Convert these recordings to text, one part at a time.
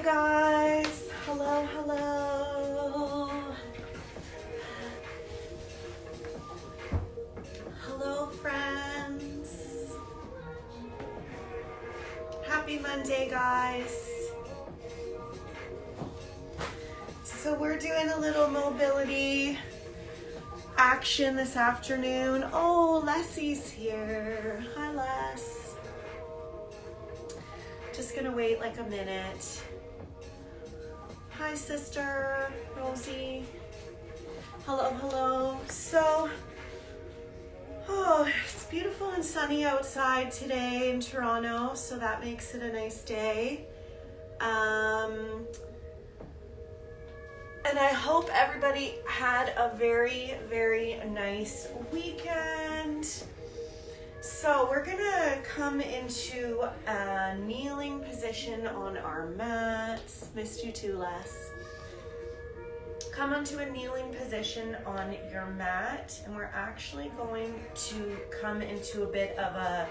guys. Hello, hello. Hello, friends. Happy Monday, guys. So we're doing a little mobility action this afternoon. Oh, Leslie's here. Hi, Les. Just gonna wait like a minute. Hi, sister Rosie. Hello, hello. So, it's beautiful and sunny outside today in Toronto, so that makes it a nice day. And I hope everybody had a very, very nice weekend. So we're gonna come into a kneeling position on our mats. Missed you too, Les. Come onto a kneeling position on your mat, and we're actually going to come into a bit of a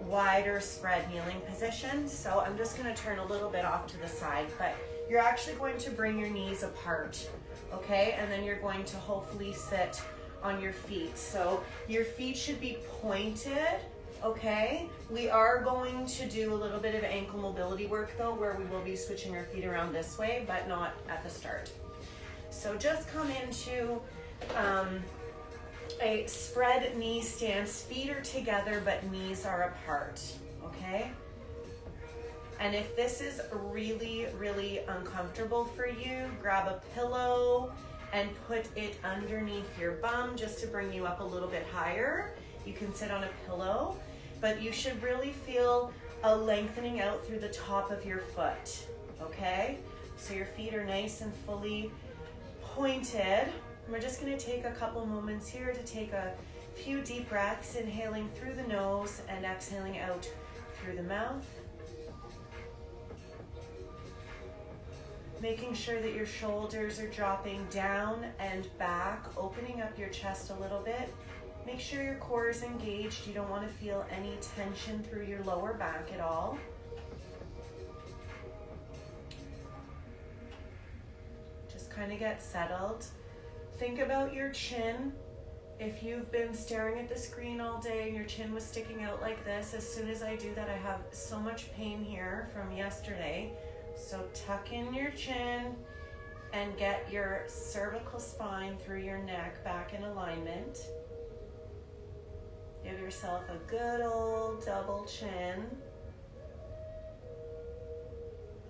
wider spread kneeling position. So I'm just gonna turn a little bit off to the side, but you're actually going to bring your knees apart, okay? And then you're going to hopefully sit on your feet. So your feet should be pointed, okay? We are going to do a little bit of ankle mobility work though, where we will be switching our feet around this way, but not at the start. So just come into a spread knee stance. Feet are together, but knees are apart, okay? And if this is really, really uncomfortable for you, grab a pillow and put it underneath your bum just to bring you up a little bit higher. You can sit on a pillow, but you should really feel a lengthening out through the top of your foot, okay? So your feet are nice and fully pointed. We're just gonna take a couple moments here to take a few deep breaths, inhaling through the nose and exhaling out through the mouth. Making sure that your shoulders are dropping down and back, opening up your chest a little bit. Make sure your core is engaged. You don't want to feel any tension through your lower back at all. Just kind of get settled. Think about your chin. If you've been staring at the screen all day and your chin was sticking out like this, as soon as I do that, I have so much pain here from yesterday. So tuck in your chin and get your cervical spine through your neck back in alignment. Give yourself a good old double chin.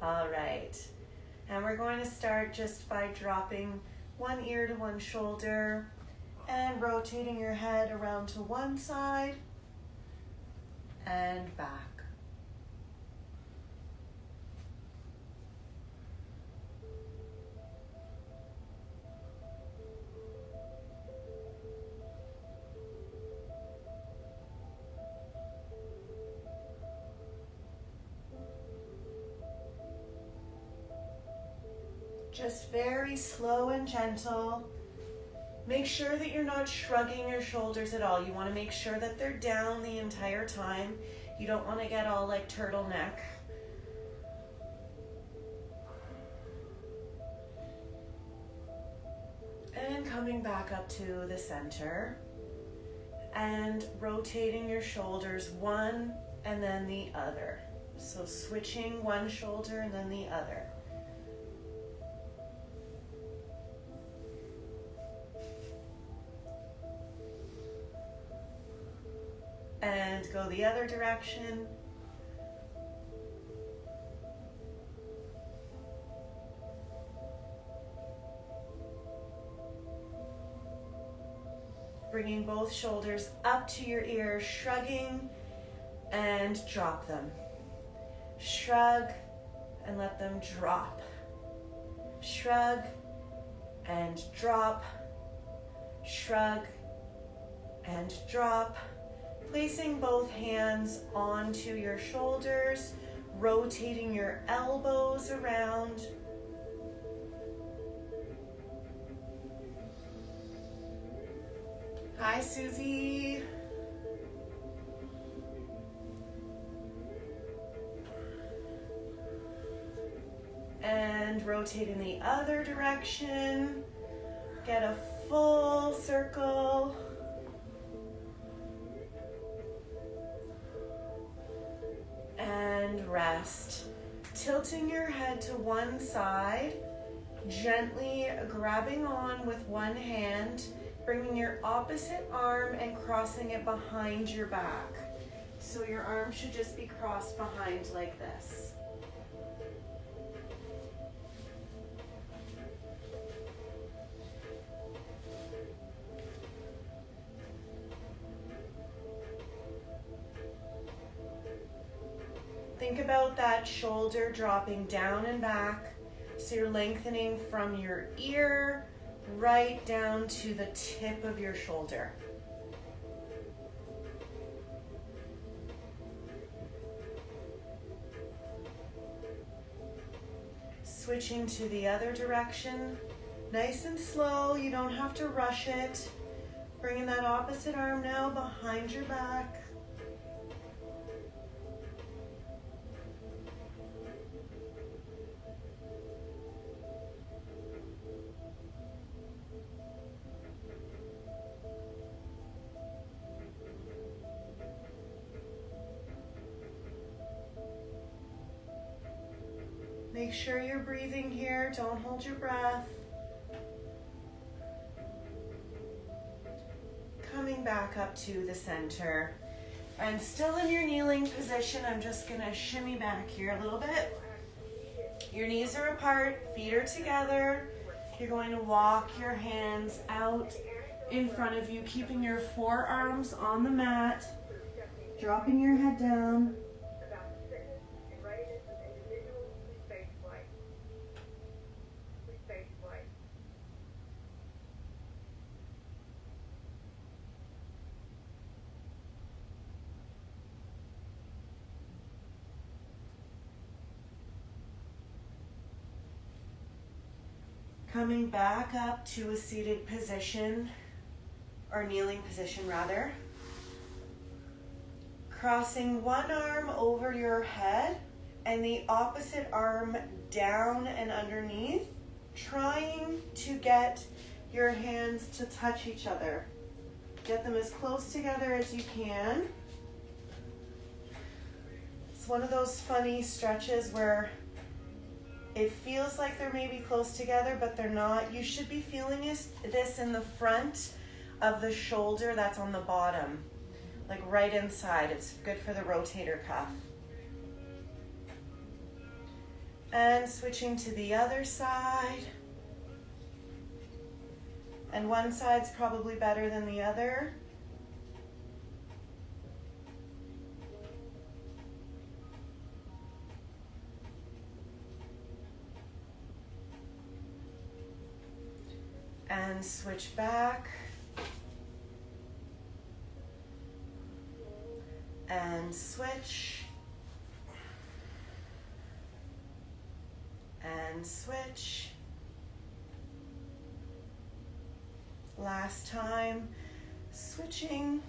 All right. And we're going to start just by dropping one ear to one shoulder and rotating your head around to one side and back. Just very slow and gentle. Make sure that you're not shrugging your shoulders at all. You want to make sure that they're down the entire time. You don't want to get all like turtleneck. And coming back up to the center and rotating your shoulders one and then the other. So switching one shoulder and then the other. And go the other direction. Bringing both shoulders up to your ears, shrugging and drop them. Shrug and let them drop. Shrug and drop. Shrug and drop. Placing both hands onto your shoulders, rotating your elbows around. Hi, Susie. and rotate in the other direction. Get a full circle. And rest. Tilting your head to one side, gently grabbing on with one hand, bringing your opposite arm and crossing it behind your back. So your arm should just be crossed behind like this. Think about that shoulder dropping down and back. So you're lengthening from your ear right down to the tip of your shoulder. Switching to the other direction. Nice and slow, you don't have to rush it. Bringing that opposite arm now behind your back. Make sure you're breathing here. Don't hold your breath. Coming back up to the center. And still in your kneeling position, I'm just gonna shimmy back here a little bit. Your knees are apart, feet are together. You're going to walk your hands out in front of you, keeping your forearms on the mat, dropping your head down. Coming back up to a seated position, or kneeling position rather. Crossing one arm over your head and the opposite arm down and underneath, trying to get your hands to touch each other. Get them as close together as you can. It's one of those funny stretches where it feels like they're maybe close together, but they're not. You should be feeling this in the front of the shoulder that's on the bottom, like right inside. It's good for the rotator cuff. And switching to the other side. And one side's probably better than the other. And switch back. And switch. And switch. Last time, switching.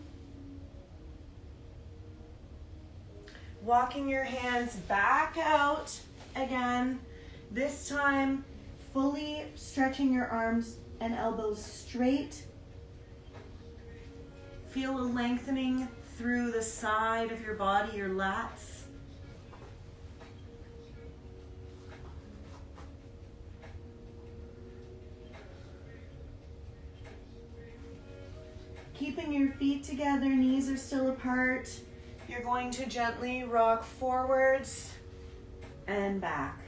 Walking your hands back out again. This time, fully stretching your arms and elbows straight. Feel a lengthening through the side of your body, your lats. Keeping your feet together, knees are still apart. You're going to gently rock forwards and back.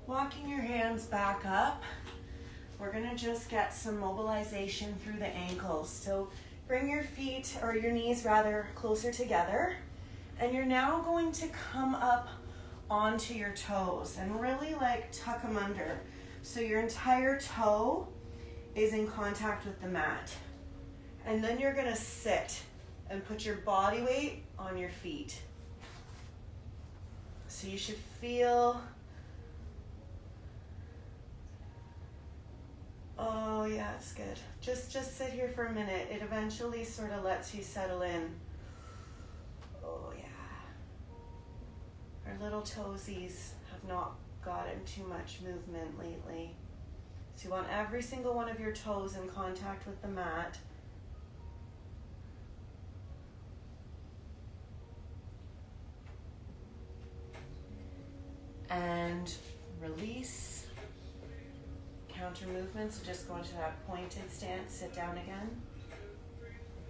Walking your hands back up, we're gonna just get some mobilization through the ankles. So bring your feet, or your knees rather, closer together. And you're now going to come up onto your toes and really like tuck them under. So your entire toe is in contact with the mat. And then you're gonna sit and put your body weight on your feet. So you should feel, oh yeah, it's good. Just sit here for a minute. It eventually sort of lets you settle in. Oh yeah. Our little toesies have not gotten too much movement lately. So you want every single one of your toes in contact with the mat. And release. Counter movement, so just go into that pointed stance, sit down again.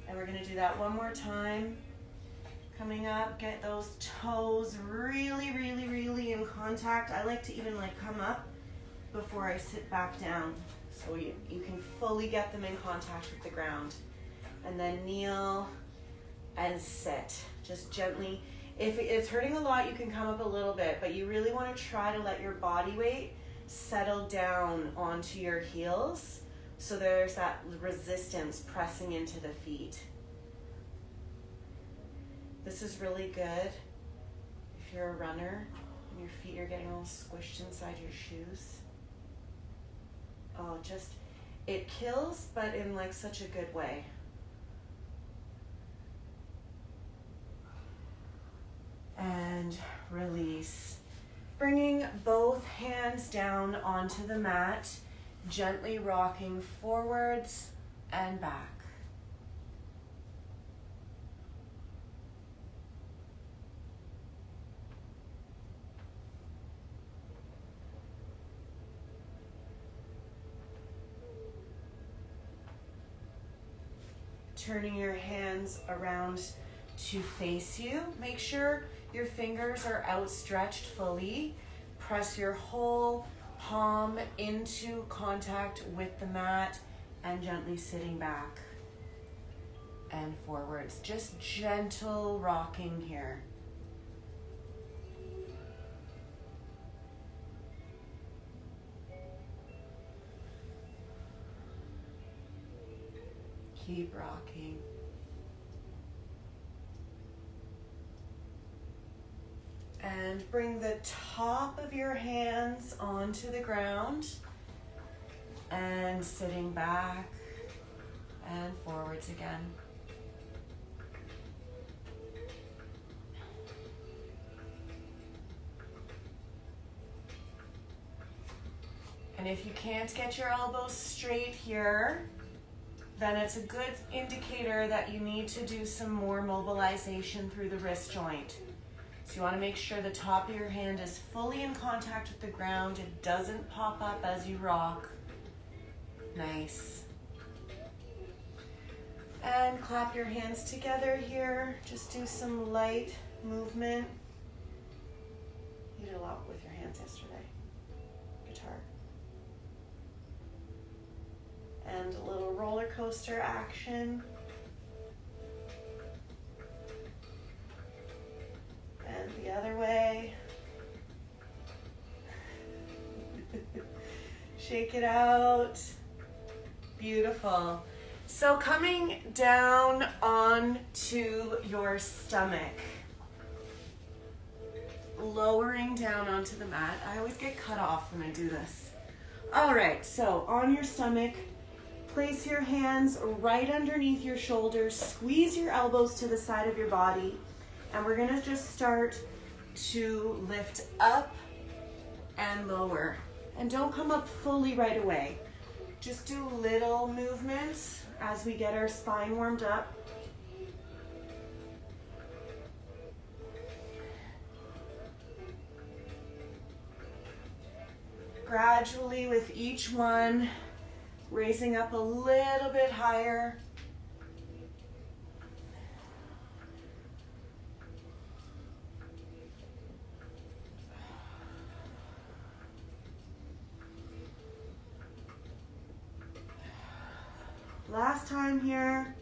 And we're gonna do that one more time. Coming up, get those toes really, really, really in contact. I like to even come up before I sit back down, so you can fully get them in contact with the ground. And then kneel and sit, just gently. If it's hurting a lot, you can come up a little bit, but you really want to try to let your body weight settle down onto your heels, so there's that resistance pressing into the feet. This is really good if you're a runner and your feet are getting all squished inside your shoes. Oh, it kills, but in such a good way. And release. Bringing both hands down onto the mat, gently rocking forwards and back. Turning your hands around to face you. Make sure your fingers are outstretched fully. Press your whole palm into contact with the mat and gently sitting back and forwards. Just gentle rocking here. Keep rocking. And bring the top of your hands onto the ground and sitting back and forwards again. And if you can't get your elbows straight here, then it's a good indicator that you need to do some more mobilization through the wrist joint. So you want to make sure the top of your hand is fully in contact with the ground. It doesn't pop up as you rock. Nice. And clap your hands together here. Just do some light movement. You did a lot with your hands yesterday. Guitar. And a little roller coaster action. And the other way. Shake it out. Beautiful. So coming down onto your stomach. Lowering down onto the mat. I always get cut off when I do this. All right, so on your stomach, place your hands right underneath your shoulders. Squeeze your elbows to the side of your body. And we're gonna just start to lift up and lower. And don't come up fully right away. Just do little movements as we get our spine warmed up. Gradually with each one, raising up a little bit higher. Last time here.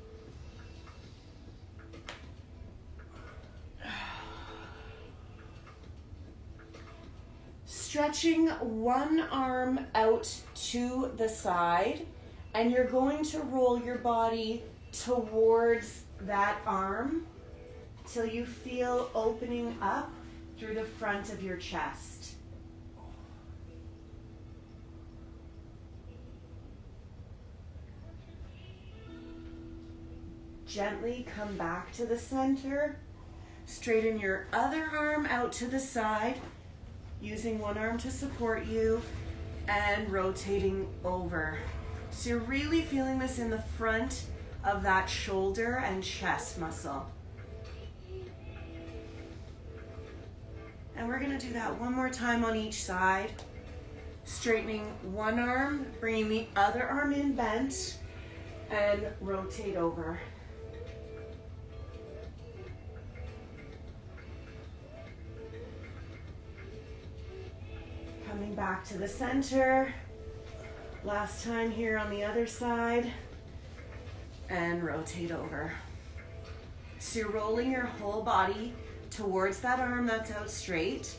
Stretching one arm out to the side, and you're going to roll your body towards that arm till you feel opening up through the front of your chest. Gently come back to the center. Straighten your other arm out to the side, using one arm to support you and rotating over. So you're really feeling this in the front of that shoulder and chest muscle. And we're gonna do that one more time on each side. Straightening one arm, bringing the other arm in bent, and rotate over. Coming back to the center. Last time here on the other side. And rotate over. So you're rolling your whole body towards that arm that's out straight.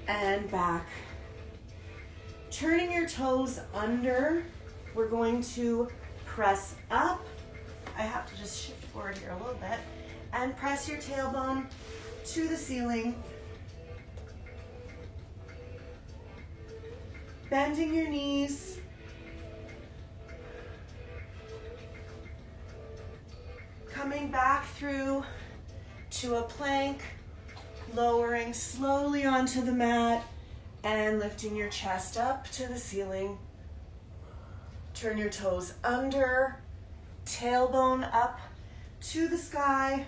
And back. Turning your toes under, we're going to press up. I have to just shift forward here a little bit. And press your tailbone to the ceiling. Bending your knees. Coming back through to a plank, lowering slowly onto the mat and lifting your chest up to the ceiling. Turn your toes under, tailbone up to the sky,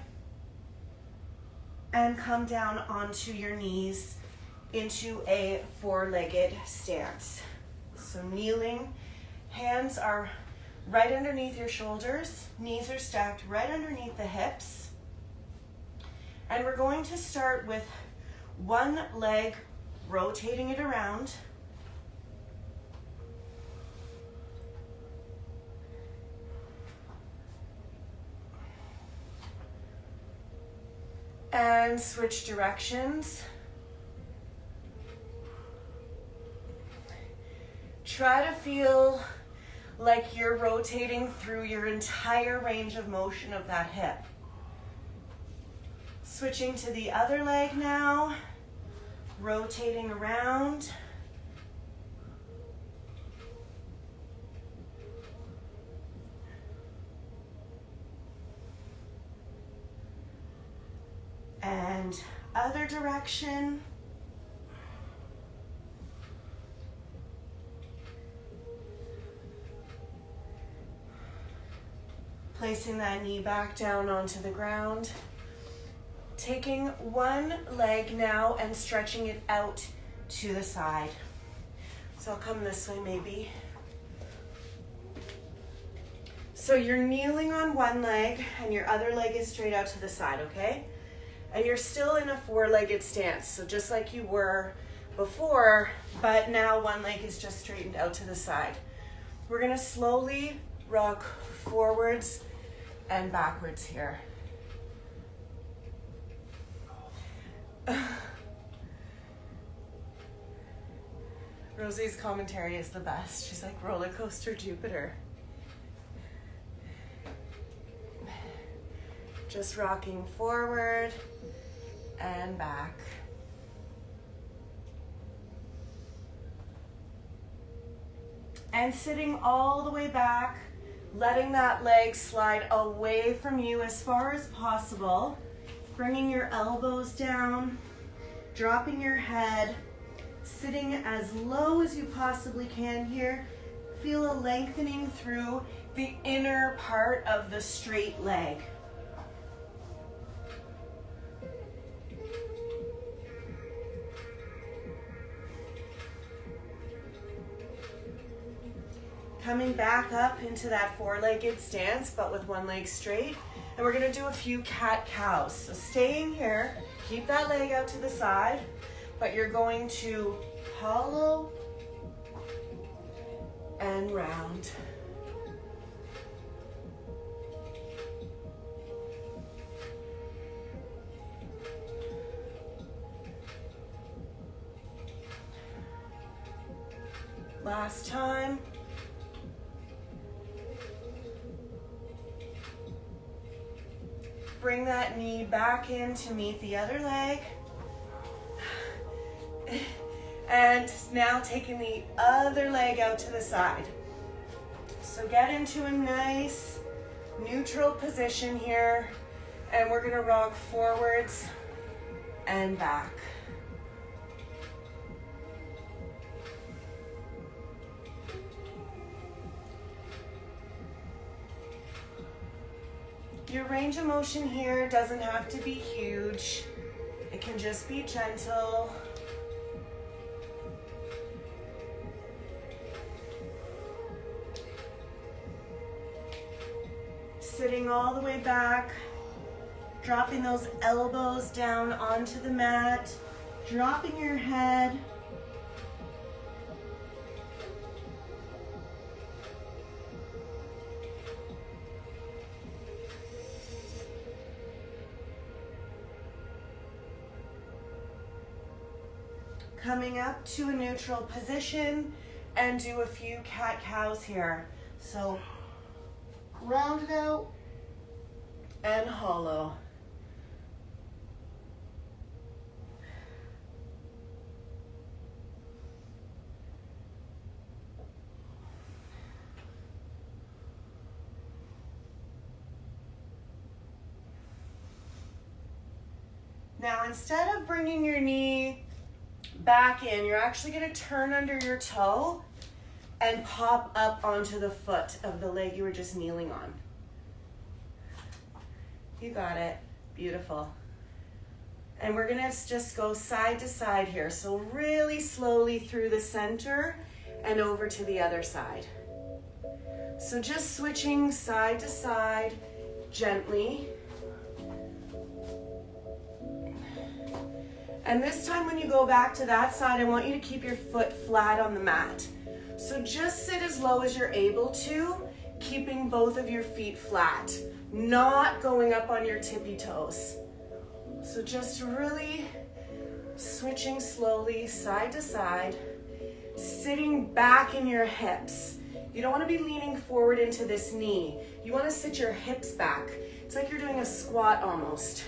and come down onto your knees into a four-legged stance. So kneeling, hands are right underneath your shoulders, knees are stacked right underneath the hips. And we're going to start with one leg, rotating it around. And switch directions. Try to feel like you're rotating through your entire range of motion of that hip. Switching to the other leg now, rotating around. And other direction. Placing that knee back down onto the ground. Taking one leg now and stretching it out to the side. So I'll come this way maybe. So you're kneeling on one leg and your other leg is straight out to the side, okay? And you're still in a four-legged stance, so just like you were before, but now one leg is just straightened out to the side. We're gonna slowly rock forwards and backwards here. Rosie's commentary is the best. She's like, roller coaster Jupiter. Just rocking forward and back. And sitting all the way back, letting that leg slide away from you as far as possible. Bringing your elbows down, dropping your head, sitting as low as you possibly can here. Feel a lengthening through the inner part of the straight leg. Coming back up into that four-legged stance, but with one leg straight. And we're gonna do a few cat-cows. So staying here, keep that leg out to the side, but you're going to hollow and round. Last time, bring that knee back in to meet the other leg. And now taking the other leg out to the side. So get into a nice neutral position here, and we're gonna rock forwards and back. Your range of motion here doesn't have to be huge. It can just be gentle. Sitting all the way back, dropping those elbows down onto the mat, dropping your head. Coming up to a neutral position and do a few cat-cows here. So round it out and hollow. Now, instead of bringing your knee back in, you're actually going to turn under your toe and pop up onto the foot of the leg you were just kneeling on. You got it. Beautiful. And we're going to just go side to side here. So really slowly through the center and over to the other side. So just switching side to side gently. And this time when you go back to that side, I want you to keep your foot flat on the mat. So just sit as low as you're able to, keeping both of your feet flat, not going up on your tippy toes. So just really switching slowly side to side, sitting back in your hips. You don't want to be leaning forward into this knee. You want to sit your hips back. It's like you're doing a squat almost.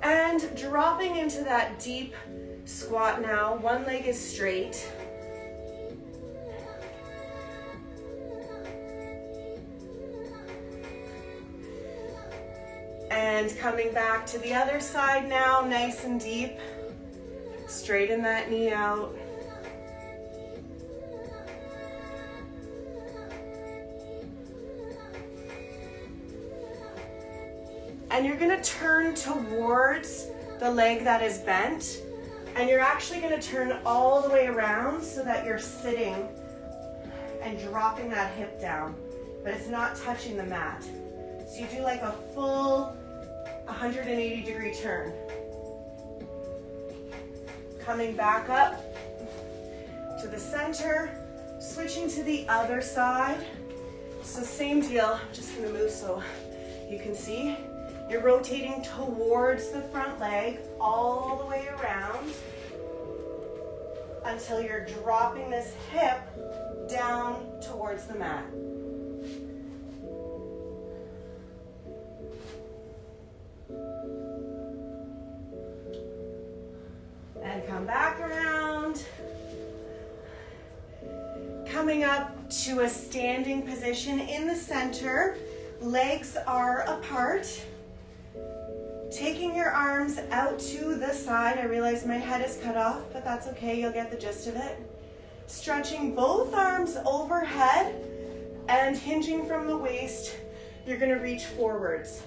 And dropping into that deep squat now. One leg is straight. And coming back to the other side now, nice and deep. Straighten that knee out. And you're gonna turn towards the leg that is bent, and you're actually gonna turn all the way around so that you're sitting and dropping that hip down, but it's not touching the mat. So you do like a full 180-degree turn. Coming back up to the center, switching to the other side. So same deal, I'm just gonna move so you can see. You're rotating towards the front leg all the way around until you're dropping this hip down towards the mat. And come back around. Coming up to a standing position in the center. Legs are apart. Taking your arms out to the side. I realize my head is cut off, but that's okay. You'll get the gist of it. Stretching both arms overhead and hinging from the waist, you're going to reach forwards.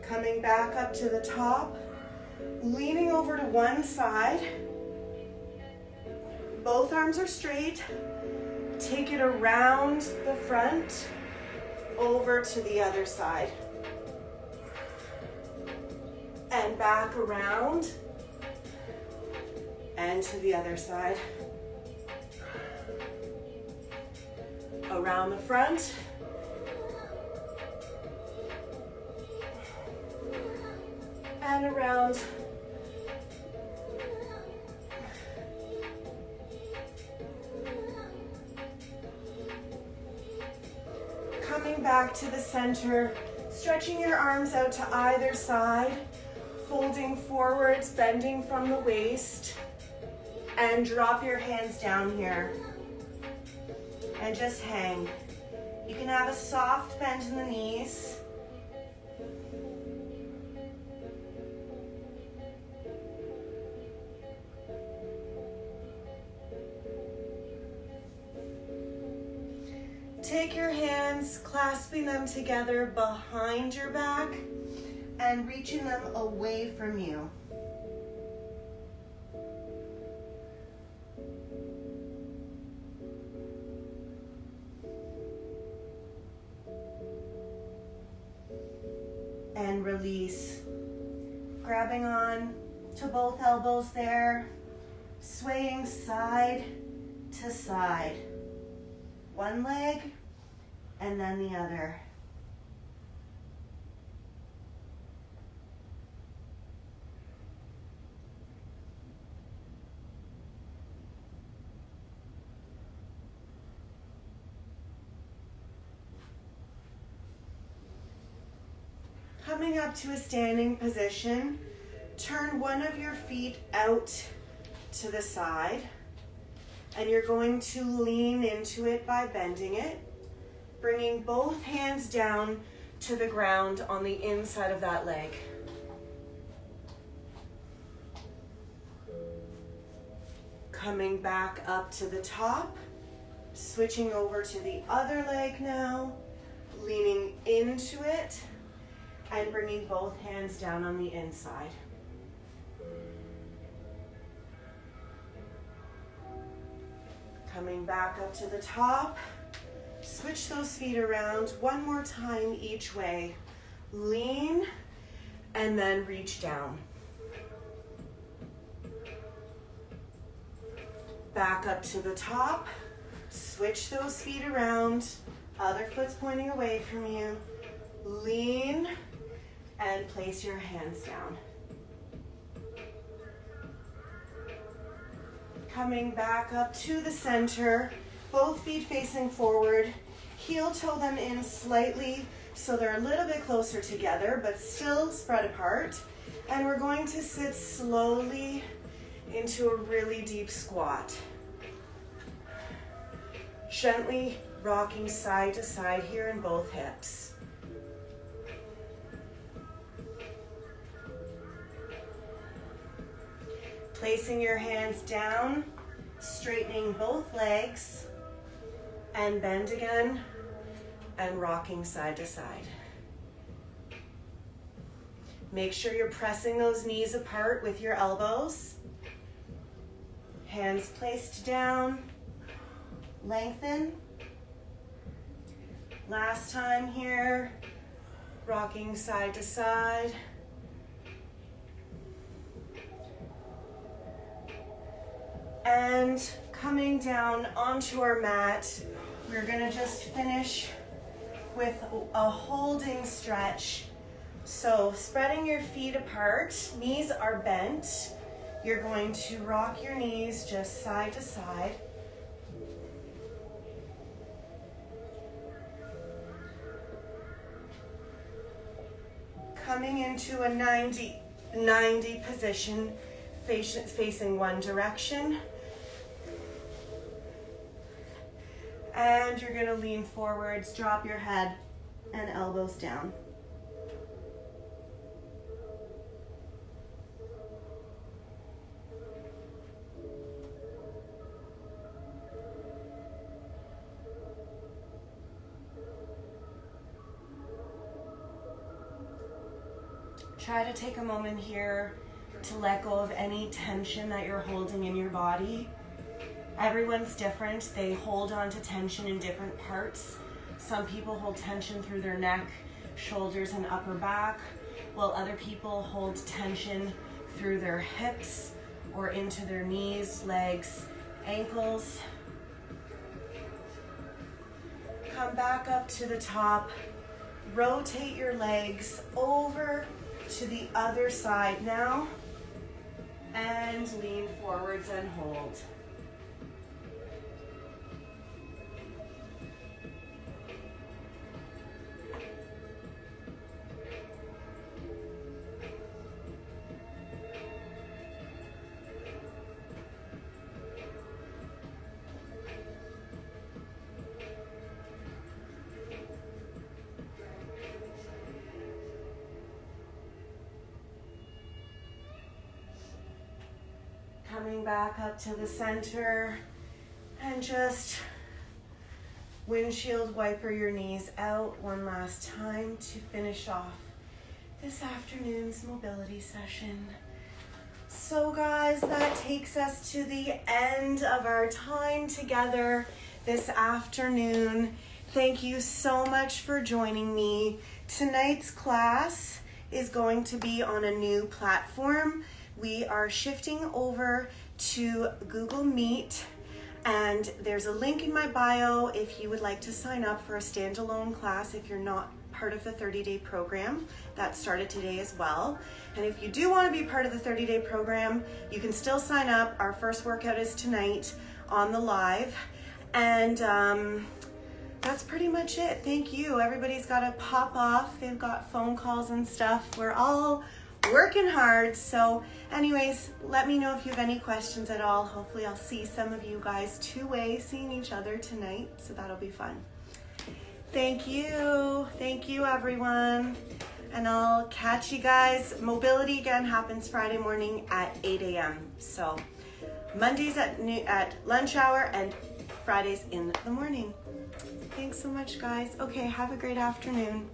Coming back up to the top, leaning over to one side. Both arms are straight. Take it around the front, over to the other side. And back around, and to the other side. Around the front. and around. Coming back to the center, stretching your arms out to either side, folding forwards, bending from the waist, and drop your hands down here. And just hang. You can have a soft bend in the knees. Take your hands, clasping them together behind your back and reaching them away from you. And release. Grabbing on to both elbows there, swaying side to side. One leg and then the other. Coming up to a standing position, turn one of your feet out to the side, and you're going to lean into it by bending it, bringing both hands down to the ground on the inside of that leg. Coming back up to the top, switching over to the other leg now, leaning into it, and bringing both hands down on the inside. Coming back up to the top, switch those feet around one more time each way. Lean and then reach down. Back up to the top, switch those feet around, other foot's pointing away from you. Lean and place your hands down. Coming back up to the center, both feet facing forward, heel toe them in slightly so they're a little bit closer together but still spread apart. And we're going to sit slowly into a really deep squat. Gently rocking side to side here in both hips. Placing your hands down, straightening both legs, and bend again, and rocking side to side. Make sure you're pressing those knees apart with your elbows. Hands placed down, lengthen. Last time here, rocking side to side. And coming down onto our mat, we're gonna just finish with a holding stretch. So spreading your feet apart, knees are bent. You're going to rock your knees just side to side. Coming into a 90 position, facing one direction. And you're gonna lean forwards, drop your head and elbows down. Try to take a moment here to let go of any tension that you're holding in your body. Everyone's different. They hold on to tension in different parts. Some people hold tension through their neck, shoulders, and upper back, while other people hold tension through their hips or into their knees, legs, ankles. Come back up to the top. Rotate your legs over to the other side now. And lean forwards and hold. Coming back up to the center and just windshield wiper your knees out one last time to finish off this afternoon's mobility session. So guys, that takes us to the end of our time together this afternoon. Thank you so much for joining me. Tonight's class is going to be on a new platform. We are shifting over to Google Meet, and there's a link in my bio if you would like to sign up for a standalone class if you're not part of the 30-day program. That started today as well. And if you do want to be part of the 30-day program, you can still sign up. Our first workout is tonight on the live. And that's pretty much it. Thank you. Everybody's got to pop off. They've got phone calls and stuff. We're all working hard. So anyways, let me know if you have any questions at all. Hopefully I'll see some of you guys two-way seeing each other tonight. So that'll be fun. Thank you. Thank you, everyone. And I'll catch you guys. Mobility again happens Friday morning at 8 a.m. So Mondays at lunch hour and Fridays in the morning. Thanks so much, guys. Okay, have a great afternoon.